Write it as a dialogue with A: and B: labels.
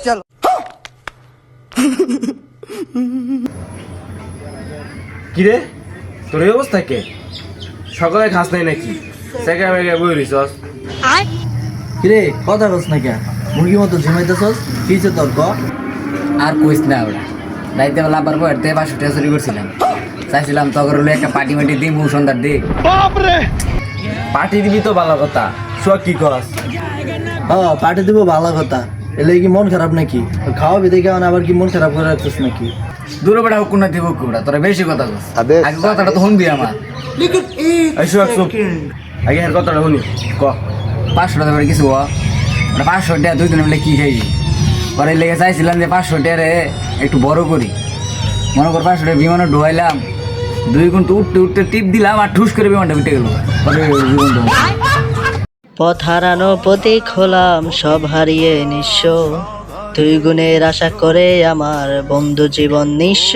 A: चलो।
B: কিরে তোর এই অবস্থা কে? সকালে খাস নাই নাকি? সেকা মেঘে বই রইছস।
C: কিরে কথা বলছ না কে? মুরগি মতো ঝিমাইতেছস? কিছে তোর ক?
D: আর কইস না ওরা রাইতে বেলা আবার পর তে 500 টাকা চুরি করছিলাম, চাইছিলাম তখন হলো একটা পার্টি মাটি দিই মু সন্ধ্যার দিক।
B: পার্টি দিবি তো ভালো কথা, সোয়া কি কস?
C: হ্যাঁ পাঠিয়ে দিব ভালো কথা। এলে কি মন খারাপ নাকি? খাওয়াবি দেখে আবার কি মন খারাপ করে রাখছিস নাকি?
D: দূরে বেড়া হুকুম না দিব কুমড়া, তোরা বেশি কথা কস। আগে কথাটা তো শুনবি আমার।
B: এই সোয়া চুপ, আগে এর কথাটা শুনি ক।
D: 500 টাকা করে কিছু ওটা 500 টাকা 2 দিন মিলে কি খাইবি? পরে লেগে চাইছিলাম যে 500 টাকা রে একটু বড় করি, মনে কর 500 টাকা বিমানে ঢুকাইলাম, 2 ঘন্টা উঠতে উঠতে টিপ দিলাম আর ঠুস করে বিমানটা উঠে গেল। পরে জীবন তো
E: পথ হারানো প্রতীক হলাম সব হারিয়ে নিঃস্ব, তুই গুণের আশা করে আমার বন্ধু জীবন নিঃস্ব।